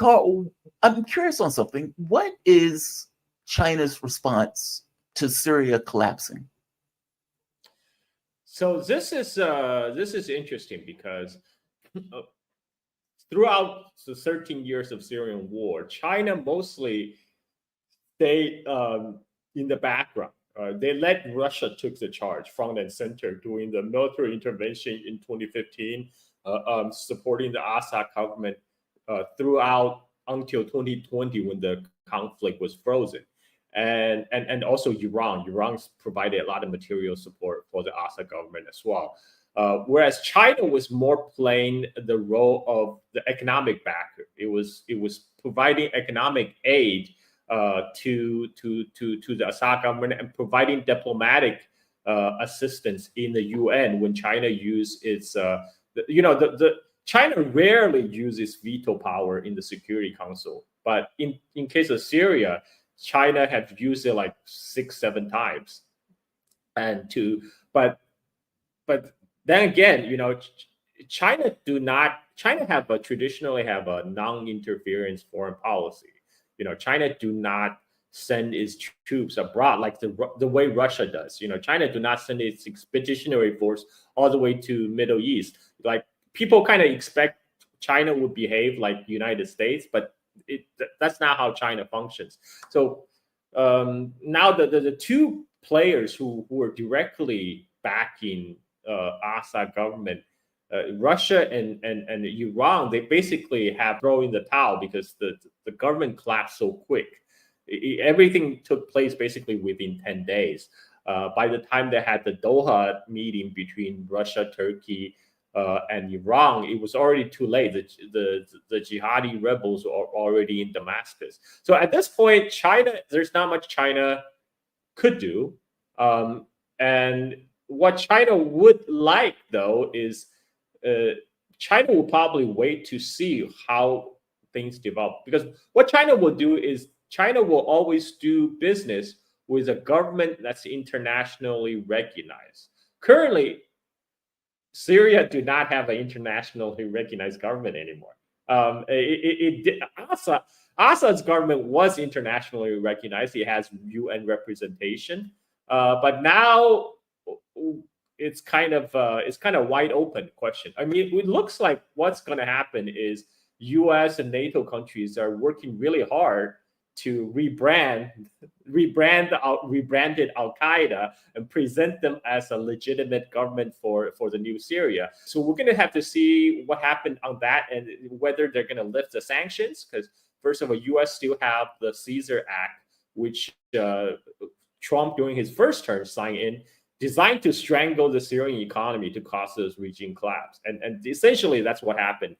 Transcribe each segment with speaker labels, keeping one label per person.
Speaker 1: Carl, I'm curious on something. What is China's response to Syria collapsing?
Speaker 2: So this is interesting because uh, throughout the 13 years of Syrian war, China mostly stayed in the background. They let Russia took the charge front and center during the military intervention in 2015, supporting the Assad government throughout until 2020 when the conflict was frozen. And also Iran. Iran provided a lot of material support for the Assad government as well. Whereas China was more playing the role of the economic backer. It was providing economic aid to the Assad government and providing diplomatic assistance in the UN when China used its the China rarely uses veto power in the Security Council, but in case of Syria, China had used it like 6-7 times, and to but then again, China have a traditionally have a non-interference foreign policy. China do not send its troops abroad like the way Russia does. China do not send its expeditionary force all the way to Middle East. Like people kind of expect China would behave like the United States, but that's not how China functions. So now the two players who are directly backing Assad government, Russia and Iran, they basically have thrown in the towel because the government collapsed so quick. Everything took place basically within 10 days. By the time they had the Doha meeting between Russia, Turkey, and Iran, it was already too late. The jihadi rebels are already in Damascus. So at this point, China, there's not much China could do. And what China would like, though, is China will probably wait to see how things develop. Because what China will do is China will always do business with a government that's internationally recognized. Currently, Syria do not have an internationally recognized government anymore. Assad's government was internationally recognized. It has UN representation, but now it's kind of wide open question. I mean, it looks like what's going to happen is U.S. and NATO countries are working really hard to rebranded Al Qaeda and present them as a legitimate government for the new Syria. So we're going to have to see what happened on that and whether they're going to lift the sanctions. Because first of all, U.S. still have the Caesar Act, which Trump during his first term signed in, designed to strangle the Syrian economy to cause this regime collapse. And essentially that's what happened.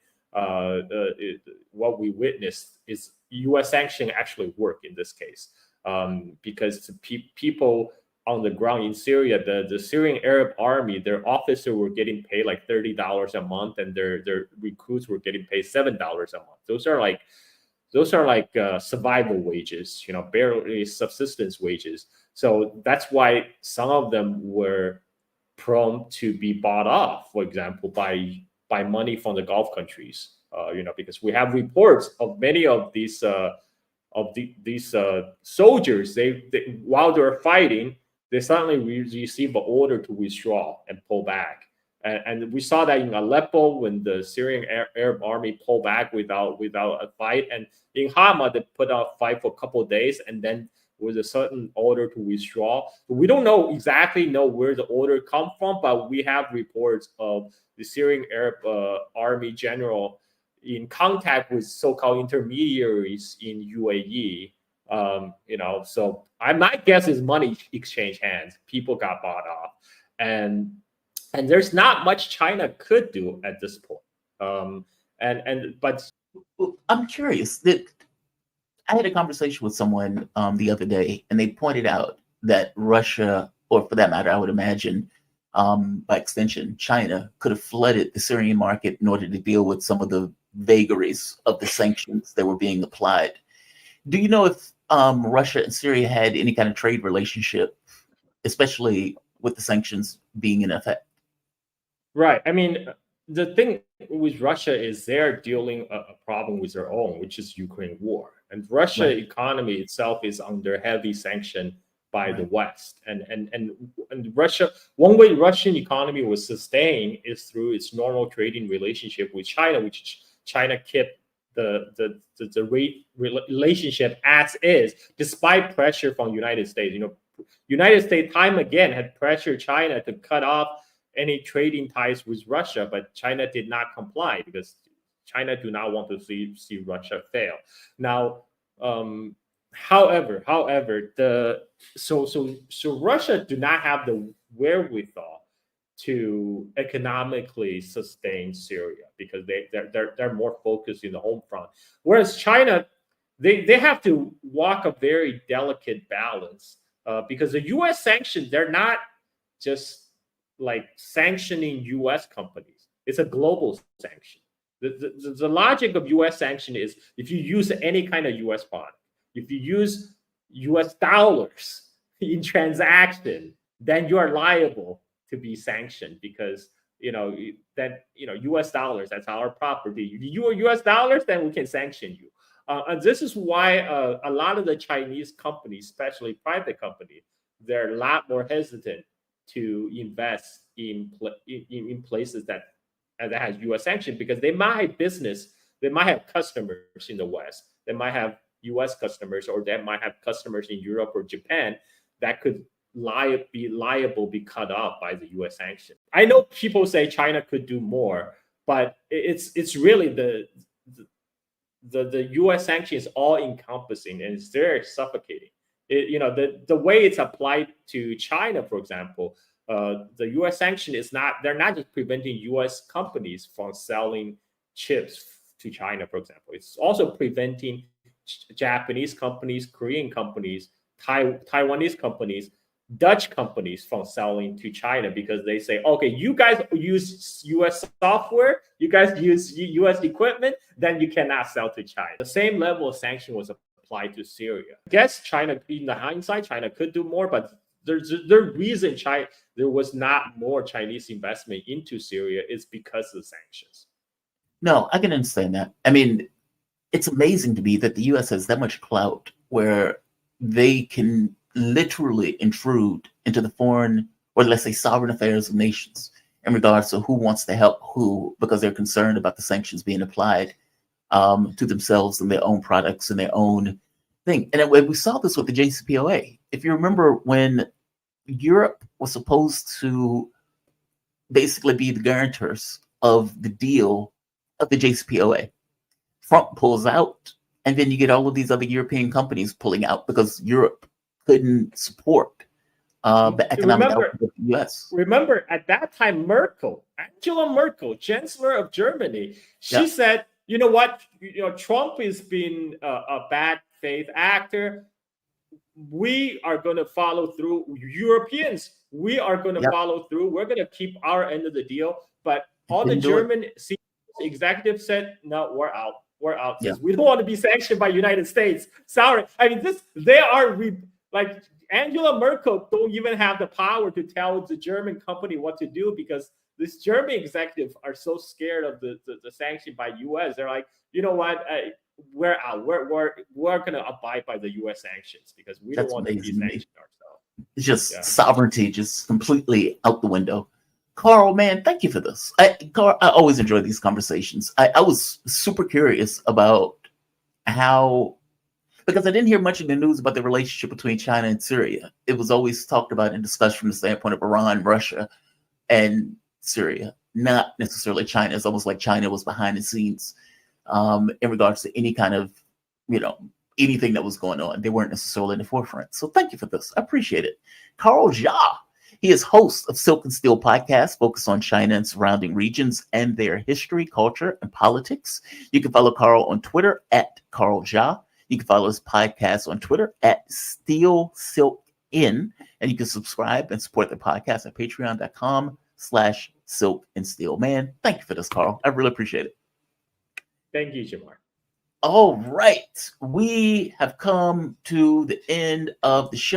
Speaker 2: What we witnessed is U.S. sanction actually work in this case, because people on the ground in Syria, the Syrian Arab army, their officers were getting paid like $30 a month, and their recruits were getting paid $7 a month. Those are like survival wages, barely subsistence wages. So that's why some of them were prone to be bought off, for example, by money from the Gulf countries. Because we have reports of many of these soldiers. They while they're fighting, they suddenly receive an order to withdraw and pull back. And we saw that in Aleppo when the Syrian Arab army pulled back without a fight, and in Hama they put out a fight for a couple of days, and then with a certain order to withdraw. We don't exactly know where the order come from, but we have reports of the Syrian Arab army general in contact with so-called intermediaries in UAE. So my guess is money exchanged hands. People got bought off, and there's not much China could do at this point. But
Speaker 1: Well, I'm curious that I had a conversation with someone the other day, and they pointed out that Russia, or for that matter, I would imagine, by extension, China, could have flooded the Syrian market in order to deal with some of the vagaries of the sanctions that were being applied. Do you know if Russia and Syria had any kind of trade relationship, especially with the sanctions being in effect?
Speaker 2: right, I mean, the thing with Russia is they're dealing a problem with their own, which is Ukraine war, and Russia
Speaker 1: Right.
Speaker 2: economy itself is under heavy sanction by the
Speaker 1: Right.
Speaker 2: West, and Russia, one way Russian economy was sustained is through its normal trading relationship with China, which China kept relationship as is, despite pressure from United States. United States time again had pressured China to cut off any trading ties with Russia, but China did not comply because China do not want to see Russia fail. Now, however, so Russia do not have the wherewithal to economically sustain Syria because they're more focused in the home front, whereas China they have to walk a very delicate balance because the U.S. sanctions, they're not just like sanctioning U.S. companies. It's a global sanction. The logic of U.S. sanction is if you use any kind of U.S. product, if you use U.S. dollars in transaction, then you are liable to be sanctioned because U.S. dollars, that's our property. If you are U.S. dollars, then we can sanction you. And this is why a lot of the Chinese companies, especially private companies, they're a lot more hesitant to invest in places that has U.S. sanction because they might have business, they might have customers in the West, they might have U.S. customers, or they might have customers in Europe or Japan that could be cut off by the U.S. sanction. I know people say China could do more, but it's really the U.S. sanction is all encompassing and it's very suffocating. The way it's applied to China, for example, the U.S. sanction is not, they're not just preventing U.S. companies from selling chips to China, for example. It's also preventing Japanese companies, Korean companies, Taiwanese companies, Dutch companies from selling to China because they say, okay, you guys use U.S. software, you guys use U.S. equipment, then you cannot sell to China. The same level of sanction was applied to Syria. I guess China, in the hindsight, China could do more, but the reason there was not more Chinese investment into Syria is because of the sanctions.
Speaker 1: No, I can understand that. I mean, it's amazing to me that the U.S. has that much clout where they can literally intrude into the foreign, or let's say sovereign affairs of nations in regards to who wants to help who, because they're concerned about the sanctions being applied to themselves and their own products and their own thing. And we saw this with the JCPOA. If you remember when Europe was supposed to basically be the guarantors of the deal of the JCPOA, Trump pulls out, and then you get all of these other European companies pulling out because Europe couldn't support the economic output of the U.S.
Speaker 2: Remember, at that time, Angela Merkel, Chancellor of Germany, she said, you know what, Trump has been a bad faith actor. We are going to follow through. Europeans, we are going to follow through. We're going to keep our end of the deal. But all the German executives said, no, we're out. We're out. We don't want to be sanctioned by United States. Sorry. I mean, they are like Angela Merkel don't even have the power to tell the German company what to do because these German executives are so scared of the sanction by U.S. They're like, you know what? We're out. We're going to abide by the U.S. sanctions because we don't want to be sanctioned ourselves.
Speaker 1: It's just sovereignty just completely out the window. Carl, man, thank you for this. Carl, I always enjoy these conversations. I was super curious about how, because I didn't hear much in the news about the relationship between China and Syria. It was always talked about and discussed from the standpoint of Iran, Russia, and Syria, not necessarily China. It's almost like China was behind the scenes in regards to any kind of, anything that was going on. They weren't necessarily in the forefront. So thank you for this. I appreciate it. Carl Jha. He is host of Silk and Steel podcast, focused on China and surrounding regions and their history, culture, and politics. You can follow Carl on Twitter at Carl Jha. You can follow his podcast on Twitter at Steel Silk In, and you can subscribe and support the podcast at patreon.com/Silk and Steel. Man, thank you for this, Carl. I really appreciate it.
Speaker 2: Thank you, Jamar.
Speaker 1: All right. We have come to the end of the show.